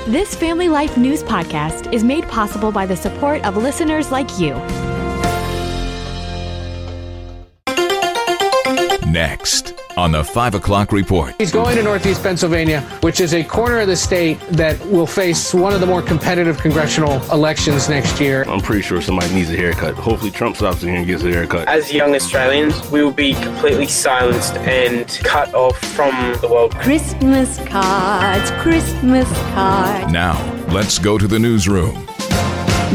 This Family Life News podcast is made possible by the support of listeners like you. Next on the 5 o'clock report. He's going to Northeast Pennsylvania, which is a corner of the state that will face one of the more competitive congressional elections next year. I'm pretty sure somebody needs a haircut. Hopefully Trump stops in here and gets a haircut. As young Australians, we will be completely silenced and cut off from the world. Christmas cards, Christmas cards. Now, let's go to the newsroom.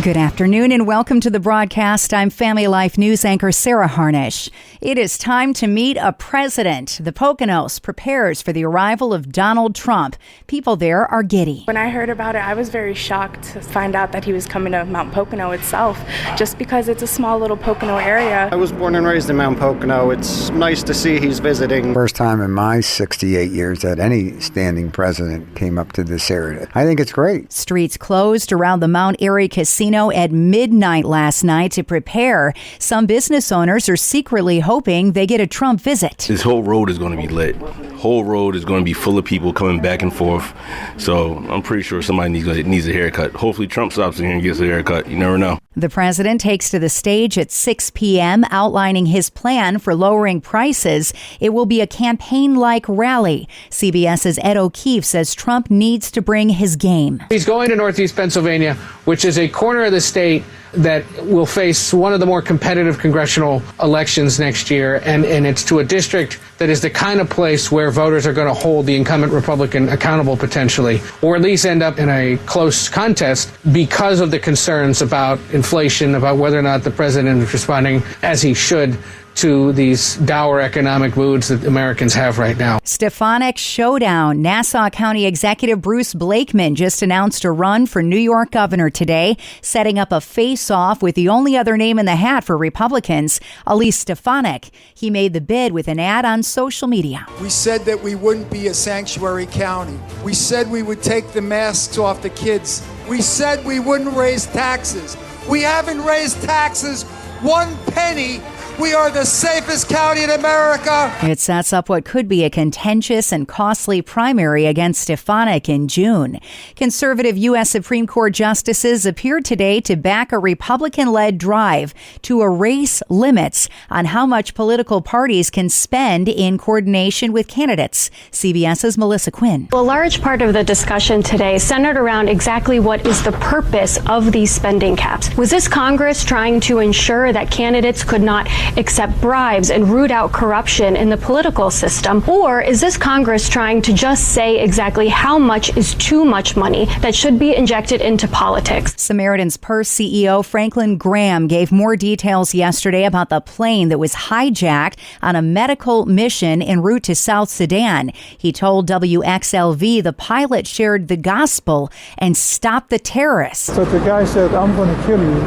Good afternoon and welcome to the broadcast. I'm Family Life News anchor Sarah Harnish. It is time to meet a president. The Poconos prepares for the arrival of Donald Trump. People there are giddy. When I heard about it, I was very shocked to find out that he was coming to Mount Pocono itself, just because it's a small little Pocono area. I was born and raised in Mount Pocono. It's nice to see he's visiting. First time in my 68 years that any standing president came up to this area. I think it's great. Streets closed around the Mount Airy Casino at midnight last night to prepare. Some business owners are secretly hoping they get a Trump visit. This whole road is going to be lit. Whole road is going to be full of people coming back and forth. So I'm pretty sure somebody needs a haircut. Hopefully Trump stops in here and gets a haircut. You never know. The president takes to the stage at 6 p.m. outlining his plan for lowering prices. It will be a campaign-like rally. CBS's Ed O'Keefe says Trump needs to bring his game. He's going to Northeast Pennsylvania, which is a corner of the state that will face one of the more competitive congressional elections next year, and it's to a district that is the kind of place where voters are going to hold the incumbent Republican accountable potentially, or at least end up in a close contest because of the concerns about inflation, about whether or not the president is responding as he should to these dour economic moods that Americans have right now. Stefanik showdown. Nassau County Executive Bruce Blakeman just announced a run for New York governor today, setting up a face-off with the only other name in the hat for Republicans, Elise Stefanik. He made the bid with an ad on social media. We said that we wouldn't be a sanctuary county. We said we would take the masks off the kids. We said we wouldn't raise taxes. We haven't raised taxes 1 penny. We are the safest county in America. It sets up what could be a contentious and costly primary against Stefanik in June. Conservative U.S. Supreme Court justices appeared today to back a Republican-led drive to erase limits on how much political parties can spend in coordination with candidates. CBS's Melissa Quinn. A large part of the discussion today centered around exactly what is the purpose of these spending caps. Was this Congress trying to ensure that candidates could not accept bribes and root out corruption in the political system? Or is this Congress trying to just say exactly how much is too much money that should be injected into politics? Samaritan's Purse CEO Franklin Graham gave more details yesterday about the plane that was hijacked on a medical mission en route to South Sudan. He told WXLV the pilot shared the gospel and stopped the terrorists. So the guy said, "I'm going to kill you."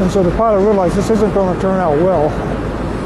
And so the pilot realized this isn't going to turn out well.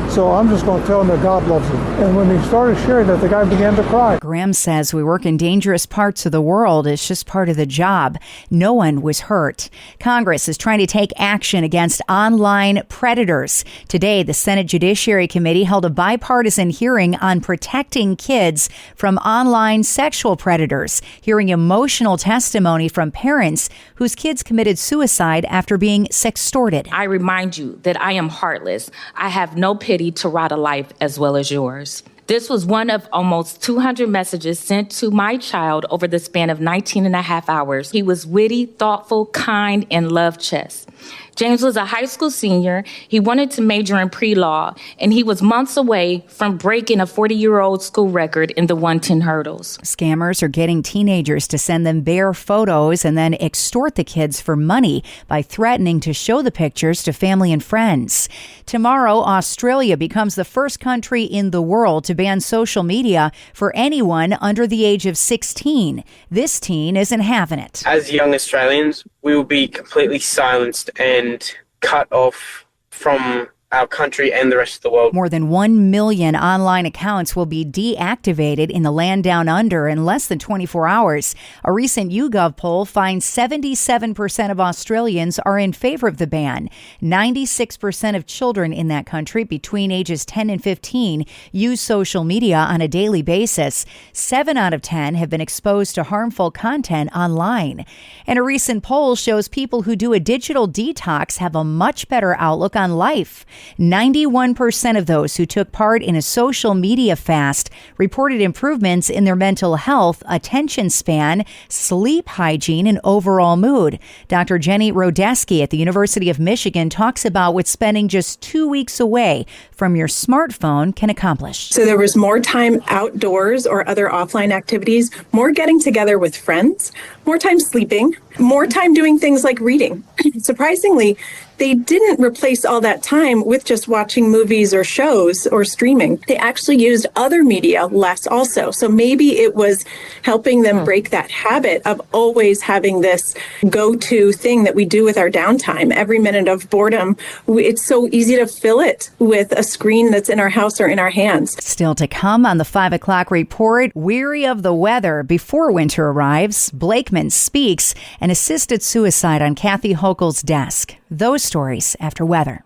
So I'm just going to tell him that God loves him. And when he started sharing that, the guy began to cry. Graham says we work in dangerous parts of the world. It's just part of the job. No one was hurt. Congress is trying to take action against online predators. Today, the Senate Judiciary Committee held a bipartisan hearing on protecting kids from online sexual predators, hearing emotional testimony from parents whose kids committed suicide after being sextorted. I remind you that I am heartless. I have no pity to rot a life as well as yours. This was one of almost 200 messages sent to my child over the span of 19 and a half hours. He was witty, thoughtful, kind, and loved chess. James was a high school senior. He wanted to major in pre-law, and he was months away from breaking a 40-year-old school record in the 110 hurdles. Scammers are getting teenagers to send them bare photos and then extort the kids for money by threatening to show the pictures to family and friends. Tomorrow, Australia becomes the first country in the world to ban social media for anyone under the age of 16. This teen isn't having it. As young Australians, we will be completely silenced and cut off from our country and the rest of the world. More than 1 million online accounts will be deactivated in the land down under in less than 24 hours. A recent YouGov poll finds 77% of Australians are in favor of the ban. 96% of children in that country between ages 10 and 15 use social media on a daily basis. 7 out of 10 have been exposed to harmful content online. And a recent poll shows people who do a digital detox have a much better outlook on life. 91% of those who took part in a social media fast reported improvements in their mental health, attention span, sleep hygiene, and overall mood. Dr. Jenny Rodesky at the University of Michigan talks about what spending just 2 weeks away from your smartphone can accomplish. So there was more time outdoors or other offline activities, more getting together with friends, more time sleeping, more time doing things like reading. Surprisingly, they didn't replace all that time with just watching movies or shows or streaming. They actually used other media less also. So maybe it was helping them break that habit of always having this go-to thing that we do with our downtime. Every minute of boredom, it's so easy to fill it with a screen that's in our house or in our hands. Still to come on the 5 o'clock report, weary of the weather before winter arrives, Blakeman speaks, and assisted suicide on Kathy Hochul's desk. Those stories after weather.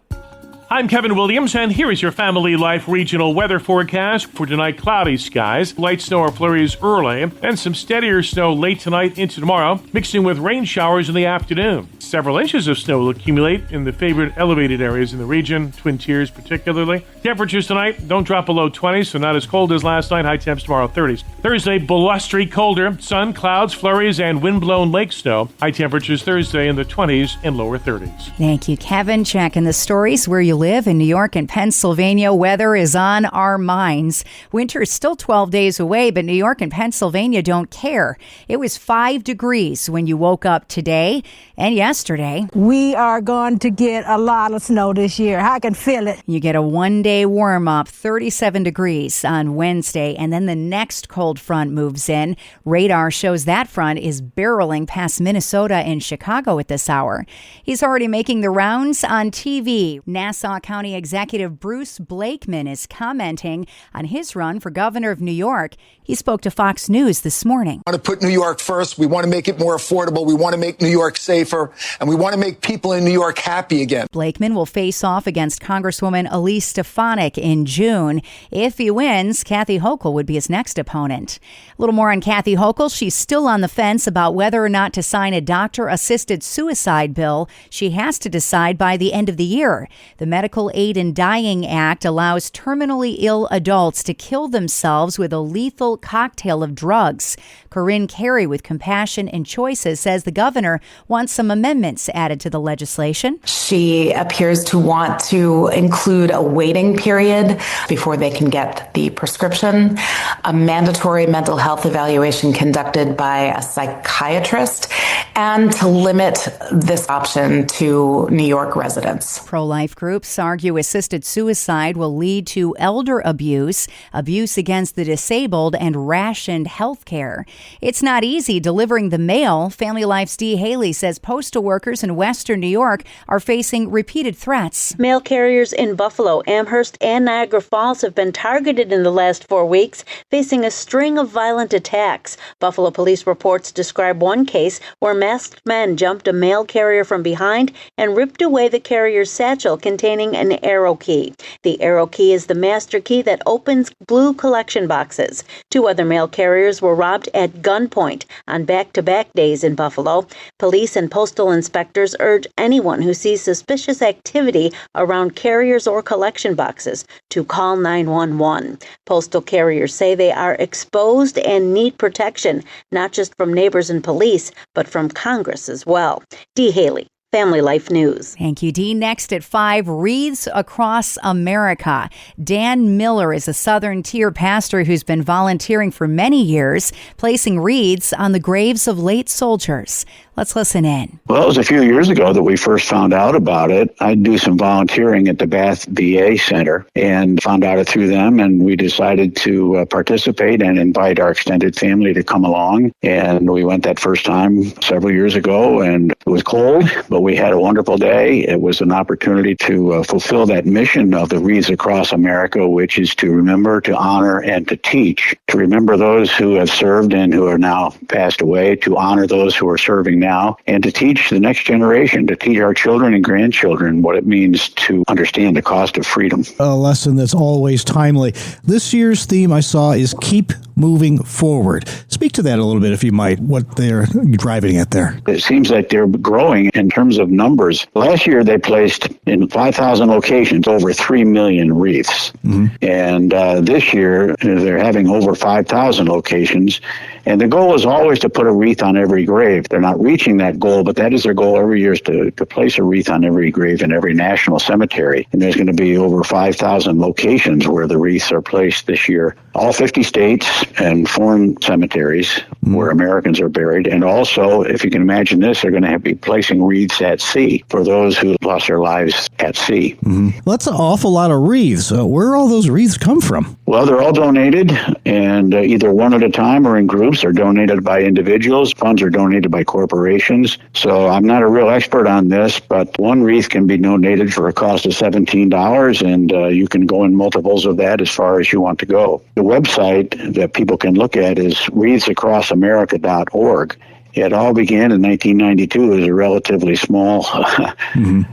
I'm Kevin Williams, and here is your Family Life regional weather forecast. For tonight, cloudy skies, light snow or flurries early, and some steadier snow late tonight into tomorrow, mixing with rain showers in the afternoon. Several inches of snow will accumulate in the favorite elevated areas in the region, Twin Tiers particularly. Temperatures tonight don't drop below 20, so not as cold as last night. High temps tomorrow, 30s. Thursday, blustery colder. Sun, clouds, flurries, and wind-blown lake snow. High temperatures Thursday in the 20s and lower 30s. Thank you, Kevin. Checking the stories where you live in New York and Pennsylvania. Weather is on our minds. Winter is still 12 days away, but New York and Pennsylvania don't care. It was 5 degrees when you woke up today and yesterday. We are going to get a lot of snow this year. I can feel it. You get a one-day warm-up, 37 degrees on Wednesday, and then the next cold front moves in. Radar shows that front is barreling past Minnesota and Chicago at this hour. He's already making the rounds on TV. Nassau County Executive Bruce Blakeman is commenting on his run for governor of New York. He spoke to Fox News this morning. We want to put New York first. We want to make it more affordable. We want to make New York safer. And we want to make people in New York happy again. Blakeman will face off against Congresswoman Elise Stefanik in June. If he wins, Kathy Hochul would be his next opponent. A little more on Kathy Hochul. She's still on the fence about whether or not to sign a doctor-assisted suicide bill. She has to decide by the end of the year. The Medical Aid in Dying Act allows terminally ill adults to kill themselves with a lethal cocktail of drugs. Corinne Carey with Compassion and Choices says the governor wants some amendments added to the legislation. She appears to want to include a waiting period before they can get the prescription, a mandatory mental health evaluation conducted by a psychiatrist, and to limit this option to New York residents. Pro-life groups argue assisted suicide will lead to elder abuse, abuse against the disabled, and rationed health care. It's not easy delivering the mail. Family Life's Dee Haley says postal workers in Western New York are facing repeated threats. Mail carriers in Buffalo, Amherst, and Niagara Falls have been targeted in the last 4 weeks, facing a string of violent attacks. Buffalo police reports describe one case where masked men jumped a mail carrier from behind and ripped away the carrier's satchel containing an arrow key. The arrow key is the master key that opens blue collection boxes. 2 other mail carriers were robbed at gunpoint on back-to-back days in Buffalo. Police and postal inspectors urge anyone who sees suspicious activity around carriers or collection boxes to call 911. Postal carriers say they are exposed and need protection, not just from neighbors and police, but from Congress as well. Dee Haley, Family Life News. Thank you, Dee. Next at 5, Wreaths Across America. Dan Miller is a Southern Tier pastor who's been volunteering for many years, placing wreaths on the graves of late soldiers. Let's listen in. Well, it was a few years ago that we first found out about it. I do some volunteering at the Bath VA Center and found out it through them, and we decided to participate and invite our extended family to come along. And we went that first time several years ago, and it was cold, but we had a wonderful day. It was an opportunity to fulfill that mission of the Wreaths Across America, which is to remember, to honor, and to teach. To remember those who have served and who are now passed away, to honor those who are serving now, and to teach the next generation, to teach our children and grandchildren what it means to understand the cost of freedom. A lesson that's always timely. This year's theme I saw is keep moving forward. Speak to that a little bit, if you might, what they're driving at there. It seems like they're growing in terms of numbers. Last year, they placed in 5,000 locations over 3 million wreaths. Mm-hmm. And this year, they're having over 5,000 locations. And the goal is always to put a wreath on every grave. They're not reaching that goal, but that is their goal every year, is to place a wreath on every grave in every national cemetery. And there's going to be over 5,000 locations where the wreaths are placed this year. All 50 states and foreign cemeteries where Americans are buried. And also, if you can imagine this, they're going to be placing wreaths at sea for those who lost their lives at sea. Mm-hmm. Well, that's an awful lot of wreaths. Where all those wreaths come from? Well, they're all donated, and either one at a time or in groups. Are donated by individuals. Funds are donated by corporations. So I'm not a real expert on this, but one wreath can be donated for a cost of $17, and you can go in multiples of that as far as you want to go. The website that people can look at is wreathsacrossamerica.org. It all began in 1992 as a relatively small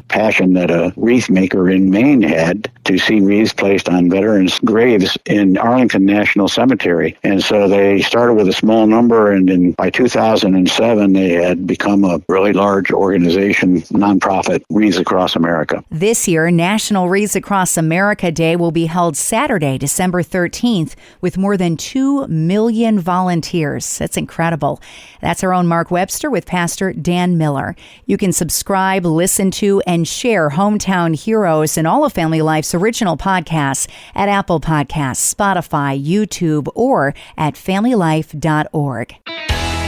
passion that a wreath maker in Maine had to see wreaths placed on veterans' graves in Arlington National Cemetery. And so they started with a small number, and by 2007, they had become a really large organization, nonprofit, Wreaths Across America. This year, National Wreaths Across America Day will be held Saturday, December 13th, with more than 2 million volunteers. That's incredible. That's our own Mark Webster with Pastor Dan Miller. You can subscribe, listen to, and share Hometown Heroes and all of Family Life's original podcasts at Apple Podcasts, Spotify, YouTube, or at familylife.org.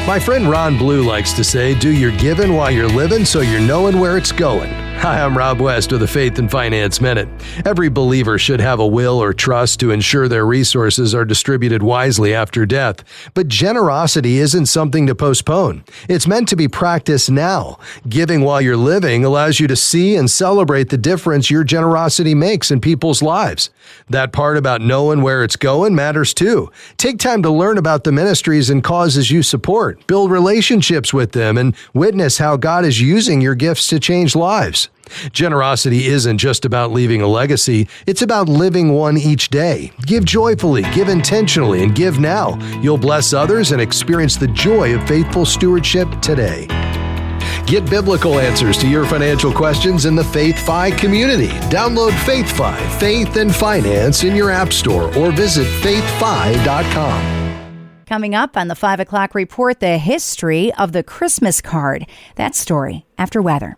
My friend Ron Blue likes to say, do your giving while you're living so you're knowing where it's going. Hi, I'm Rob West with the Faith and Finance Minute. Every believer should have a will or trust to ensure their resources are distributed wisely after death. But generosity isn't something to postpone. It's meant to be practiced now. Giving while you're living allows you to see and celebrate the difference your generosity makes in people's lives. That part about knowing where it's going matters too. Take time to learn about the ministries and causes you support. Build relationships with them and witness how God is using your gifts to change lives. Generosity isn't just about leaving a legacy, it's about living one each day. Give joyfully, give intentionally, and give now. You'll bless others and experience the joy of faithful stewardship today. Get biblical answers to your financial questions in the Faith-Fi community. Download Faith-Fi, Faith and Finance in your app store or visit faithfi.com. Coming up on the 5 o'clock report, the history of the Christmas card. That story after weather.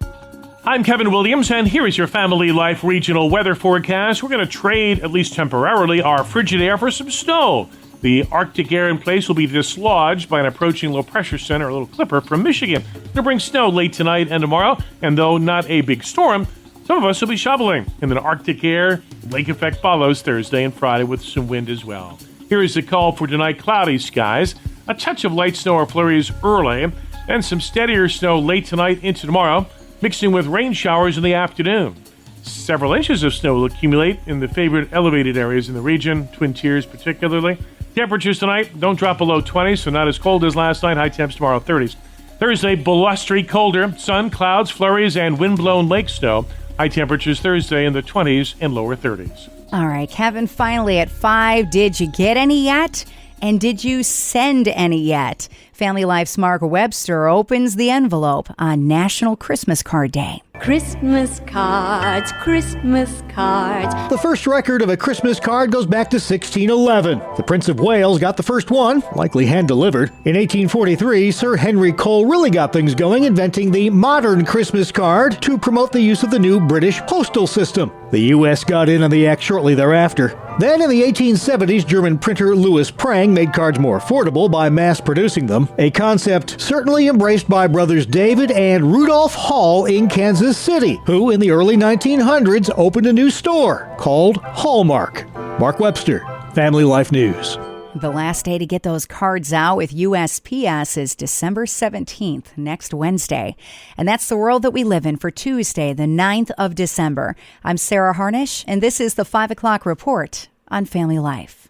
I'm Kevin Williams, and here is your Family Life regional weather forecast. We're going to trade, at least temporarily, our frigid air for some snow. The Arctic air in place will be dislodged by an approaching low pressure center, a little clipper from Michigan. It'll bring snow late tonight and tomorrow, and though not a big storm, some of us will be shoveling. In the Arctic air, lake effect follows Thursday and Friday with some wind as well. Here is the call for tonight: cloudy skies, a touch of light snow or flurries early, and some steadier snow late tonight into tomorrow, mixing with rain showers in the afternoon. Several inches of snow will accumulate in the favored elevated areas in the region, Twin Tiers particularly. Temperatures tonight don't drop below 20, so not as cold as last night. High temps tomorrow, 30s. Thursday, blustery, colder. Sun, clouds, flurries, and wind-blown lake snow. High temperatures Thursday in the 20s and lower 30s. All right, Kevin, finally at 5. Did you get any yet? And did you send any yet? Family Life's Mark Webster opens the envelope on National Christmas Card Day. Christmas cards, Christmas cards. The first record of a Christmas card goes back to 1611. The Prince of Wales got the first one, likely hand-delivered. In 1843, Sir Henry Cole really got things going, inventing the modern Christmas card to promote the use of the new British postal system. The U.S. got in on the act shortly thereafter. Then in the 1870s, German printer Louis Prang made cards more affordable by mass-producing them. a concept certainly embraced by brothers David and Rudolph Hall in Kansas City, who in the early 1900s opened a new store called Hallmark. Mark Webster, Family Life News. The last day to get those cards out with USPS is December 17th, next Wednesday. And that's the world that we live in for Tuesday, the 9th of December. I'm Sarah Harnish, and this is the 5 o'clock report on Family Life.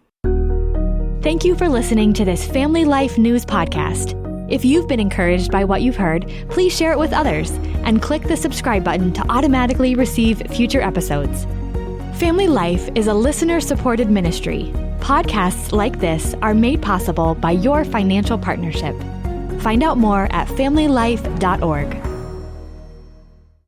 Thank you for listening to this Family Life News podcast. If you've been encouraged by what you've heard, please share it with others and click the subscribe button to automatically receive future episodes. Family Life is a listener-supported ministry. Podcasts like this are made possible by your financial partnership. Find out more at familylife.org.